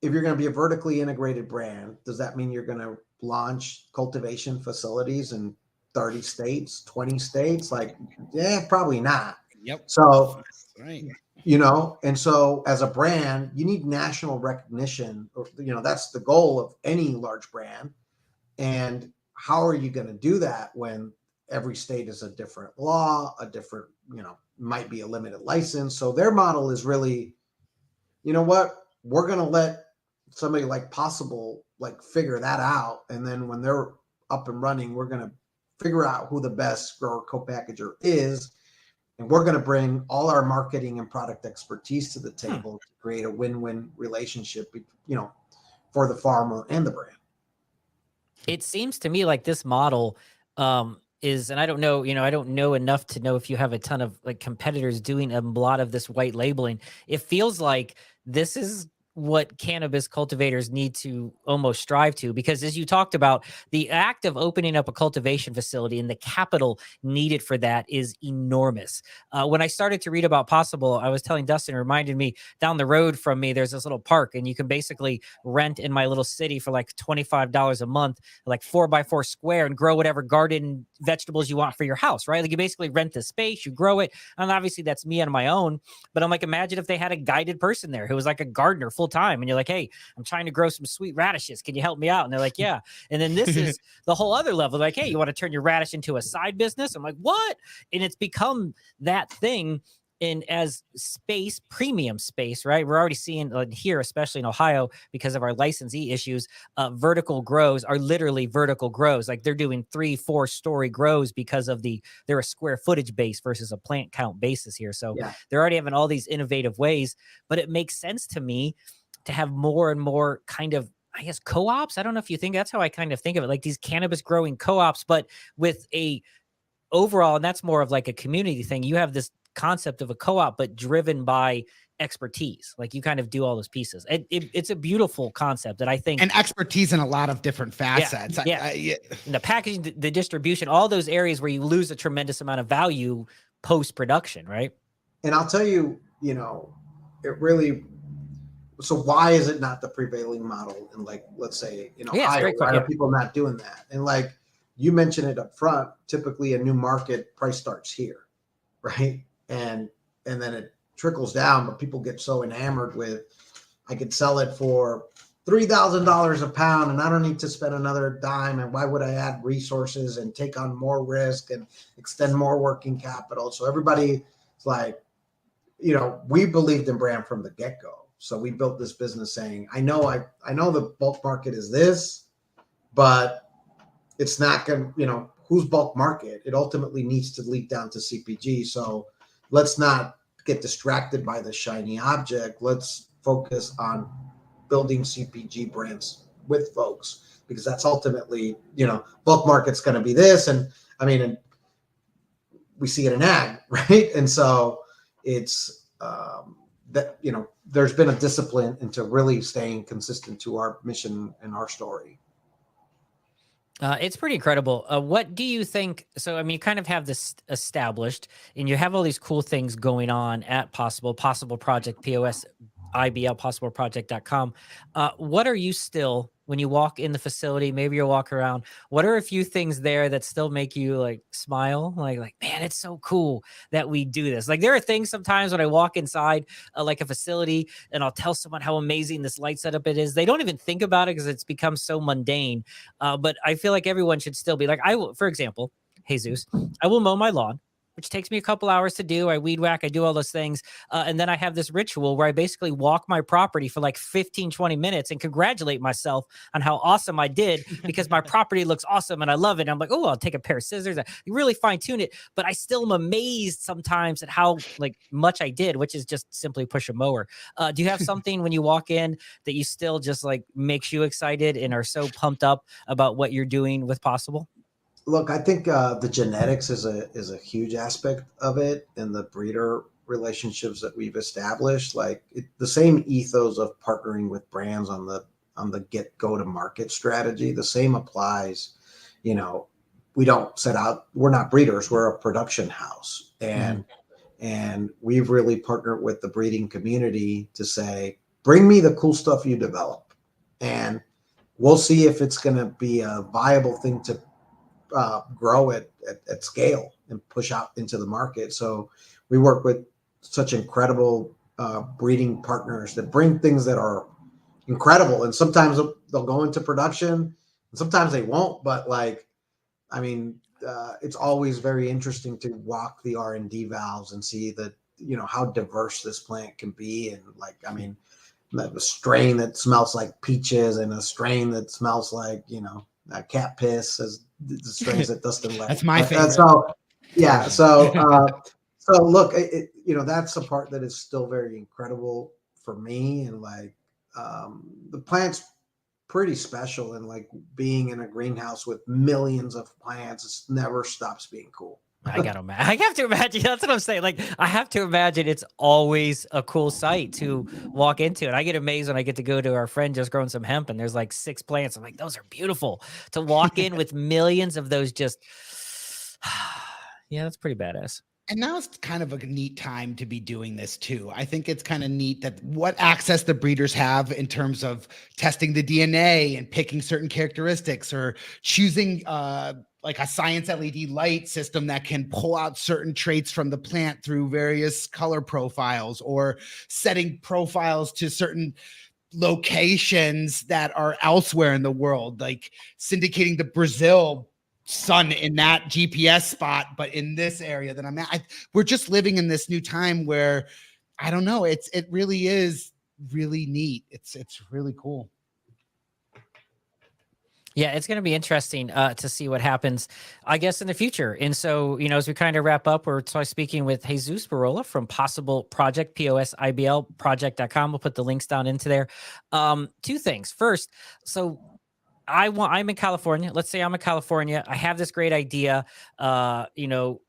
going to be a vertically integrated brand, does that mean you're going to launch cultivation facilities in 30 states, 20 states? Like, yeah, probably not. Yep. So, right. And so as a brand, you need national recognition. That's the goal of any large brand. And how are you going to do that when every state is a different law, a different might be a limited license. So their model is really, you know what, we're going to let somebody like Possible like figure that out. And then when they're up and running, we're going to figure out who the best grower co-packager is. And we're going to bring all our marketing and product expertise to the table to create a win-win relationship, for the farmer and the brand. It seems to me like this model is, and I don't know, I don't know enough to know if you have a ton of like competitors doing a lot of this white labeling. It feels like this is what cannabis cultivators need to almost strive to, because as you talked about, the act of opening up a cultivation facility and the capital needed for that is enormous. When I started to read about Possible, I was telling Dustin, it reminded me, down the road from me, there's this little park, and you can basically rent in my little city for like $25 a month, like 4x4 square, and grow whatever garden vegetables you want for your house, right? Like you basically rent the space, you grow it. And obviously that's me on my own, but I'm like, imagine if they had a guided person there who was like a gardener full time, and you're like, hey, I'm trying to grow some sweet radishes, can you help me out? And they're like, yeah. And then this is the whole other level, like, hey, you want to turn your radish into a side business? I'm like, what? And it's become that thing. In as space, premium space, right? We're already seeing here, especially in Ohio, because of our licensee issues, vertical grows are literally vertical grows. Like they're doing 3-4 story grows because of they're a square footage base versus a plant count basis here. So they're already having all these innovative ways, but it makes sense to me to have more and more kind of, I guess, co-ops. I don't know if you think that's how I kind of think of it, like these cannabis growing co-ops, but with a overall, and that's more of like a community thing. You have this concept of a co-op, but driven by expertise. Like you kind of do all those pieces. It's a beautiful concept that I think, and expertise in a lot of different facets. And the packaging, the distribution, all those areas where you lose a tremendous amount of value post-production, right? And I'll tell you, it really, so why is it not the prevailing model in, like, let's say in Ohio? Why are people not doing that? And like you mentioned it up front, typically a new market price starts here, right? And then it trickles down, but people get so enamored with, I could sell it for $3,000 a pound and I don't need to spend another dime. And why would I add resources and take on more risk and extend more working capital? So everybody's like, we believed in brand from the get-go. So we built this business saying, I know the bulk market is this, but it's not going to, who's bulk market? It ultimately needs to lead down to CPG. So let's not get distracted by the shiny object. Let's focus on building CPG brands with folks, because that's ultimately, bulk market's going to be this. And I mean, and we see it in ag, right? And so it's that, there's been a discipline into really staying consistent to our mission and our story. It's pretty incredible. What do you think? So, I mean, you kind of have this established, and you have all these cool things going on at Possible Project, POSIBL, possibleproject.com. What are you still, when you walk in the facility, maybe you're walking around, what are a few things there that still make you like smile? Like, man, it's so cool that we do this. Like there are things sometimes when I walk inside like a facility and I'll tell someone how amazing this light setup it is. They don't even think about it because it's become so mundane. But I feel like everyone should still be like, I will, for example, Jesus, I will mow my lawn, which takes me a couple hours to do. I weed whack, I do all those things. And then I have this ritual where I basically walk my property for like 15, 20 minutes and congratulate myself on how awesome I did, because my property looks awesome and I love it. And I'm like, oh, I'll take a pair of scissors. I really fine tune it. But I still am amazed sometimes at how like much I did, which is just simply push a mower. Do you have something when you walk in that you still just like makes you excited and are so pumped up about what you're doing with Possible? Look, I think the genetics is a huge aspect of it, and the breeder relationships that we've established. Like the same ethos of partnering with brands on the go to market strategy. The same applies. We don't set out. We're not breeders. We're a production house, and we've really partnered with the breeding community to say, bring me the cool stuff you develop, and we'll see if it's going to be a viable thing to grow at scale and push out into the market. So we work with such incredible breeding partners that bring things that are incredible. And sometimes they'll go into production and sometimes they won't. But like, I mean, it's always very interesting to walk the R&D valves and see that, how diverse this plant can be. And like, I mean, a strain that smells like peaches and a strain that smells like, cat piss, as the strains that Dustin likes. That's my favorite. So, yeah. So look, that's the part that is still very incredible for me. And like, the plant's pretty special, and like being in a greenhouse with millions of plants, it never stops being cool. I have to imagine. That's what I'm saying. Like, I have to imagine it's always a cool sight to walk into. And I get amazed when I get to go to our friend just growing some hemp, and there's like 6 plants. I'm like, those are beautiful. To walk in with millions of those, just yeah, that's pretty badass. And now it's kind of a neat time to be doing this too. I think it's kind of neat that what access the breeders have in terms of testing the DNA and picking certain characteristics, or choosing like a science LED light system that can pull out certain traits from the plant through various color profiles, or setting profiles to certain locations that are elsewhere in the world, like syndicating the Brazil sun in that GPS spot, but in this area that I'm at. We're just living in this new time where, I don't know, it really is really neat. It's really cool. Yeah, it's going to be interesting to see what happens, I guess, in the future. And so, as we kind of wrap up, we're speaking with Jesus Burrola from Possible Project, POSIBL project.com. We'll put the links down into there. 2 things. First, so I'm in California. Let's say I'm in California. I have this great idea. I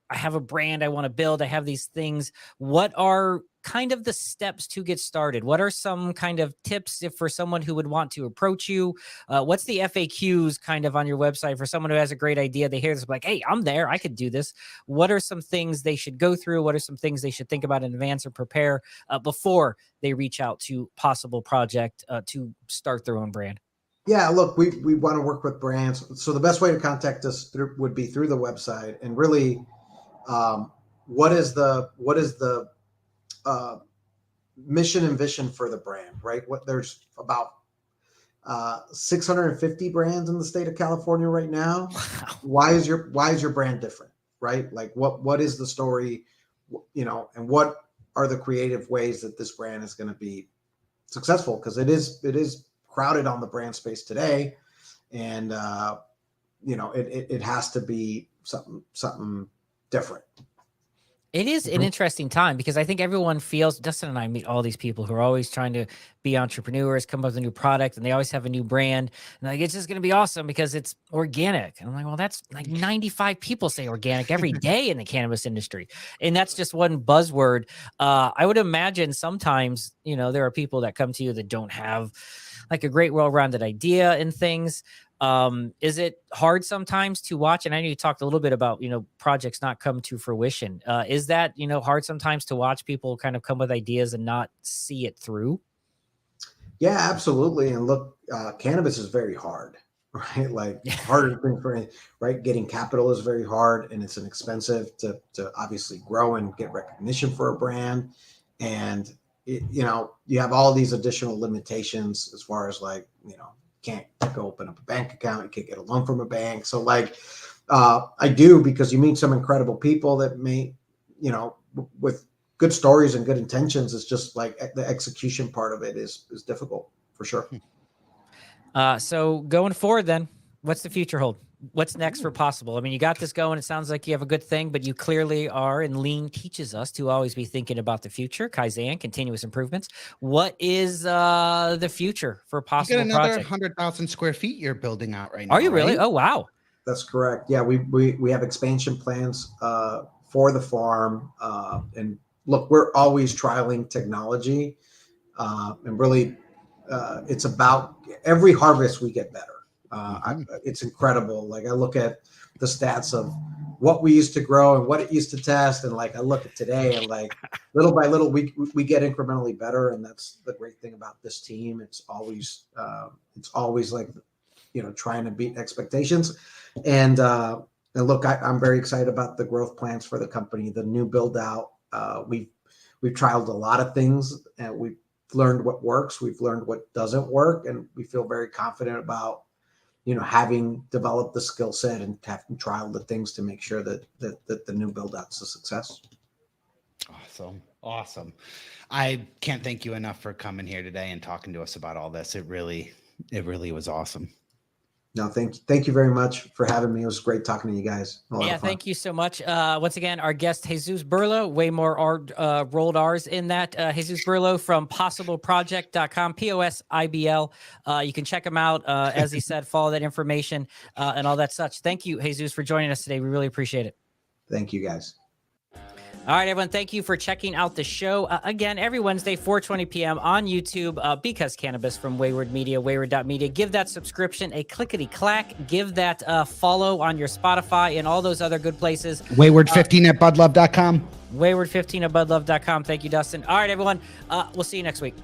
have a brand I want to build. I have these things. What are kind of the steps to get started? What are some kind of tips if for someone who would want to approach you? What's the FAQs kind of on your website for someone who has a great idea? They hear this like, hey, I'm there. I could do this. What are some things they should go through? What are some things they should think about in advance or prepare before they reach out to Possible Project to start their own brand? Yeah, look, we want to work with brands. So the best way to contact us would be through the website. And really, what is the mission and vision for the brand, right? There's about 650 brands in the state of California right now. Why is your brand different, right? Like what is the story, and what are the creative ways that this brand is going to be successful? Because it is crowded on the brand space today, and it has to be something different. It is an interesting time because I think everyone feels, Dustin and I meet all these people who are always trying to be entrepreneurs, come up with a new product, and they always have a new brand. And like, it's just going to be awesome because it's organic. And I'm like, well, that's like 95 people say organic every day in the cannabis industry. And that's just one buzzword. I would imagine sometimes, there are people that come to you that don't have like a great well-rounded idea and things. Is it hard sometimes to watch? And I know you talked a little bit about, projects not come to fruition. Is that, hard sometimes to watch people kind of come with ideas and not see it through? Yeah, absolutely. And look, cannabis is very hard, right? Like harder thing for, right? Getting capital is very hard, and it's expensive to obviously grow and get recognition for a brand. And you have all these additional limitations as far as like, can't go open up a bank account, you can't get a loan from a bank. So like, I do, because you meet some incredible people that may, with good stories and good intentions. It's just like the execution part of it is difficult for sure. So going forward then, what's the future hold? What's next for Possible? I mean, you got this going. It sounds like you have a good thing, but you clearly are, and Lean teaches us to always be thinking about the future. Kaizen, continuous improvements. What is the future for Possible You got another project? 100,000 square feet you're building out right now. Are you really? Right? Oh, wow. That's correct. Yeah, we have expansion plans for the farm. And look, we're always trialing technology. And really, it's about every harvest we get better. It's incredible. Like I look at the stats of what we used to grow and what it used to test, and like I look at today, and like little by little we get incrementally better, and that's the great thing about this team. It's always like trying to beat expectations, and look, I'm very excited about the growth plans for the company, the new build out. We've trialed a lot of things, and we've learned what works, we've learned what doesn't work, and we feel very confident about having developed the skill set and having trialed the things to make sure that the new build out's a success. Awesome. I can't thank you enough for coming here today and talking to us about all this. It really was awesome. No, thank you very much for having me. It was great talking to you guys. Yeah, thank you so much. Once again, our guest, Jesus Burrola, way more rolled R's in that. Jesus Burrola from POSIBLproject.com, POSIBL. You can check him out. As he said, follow that information and all that such. Thank you, Jesus, for joining us today. We really appreciate it. Thank you, guys. All right, everyone. Thank you for checking out the show. Again, every Wednesday, 4:20 p.m. on YouTube, Because Cannabis from Wayward Media, wayward.media. Give that subscription a clickety-clack. Give that follow on your Spotify and all those other good places. Wayward15 at budlove.com. Wayward15 at budlove.com. Thank you, Dustin. All right, everyone. We'll see you next week.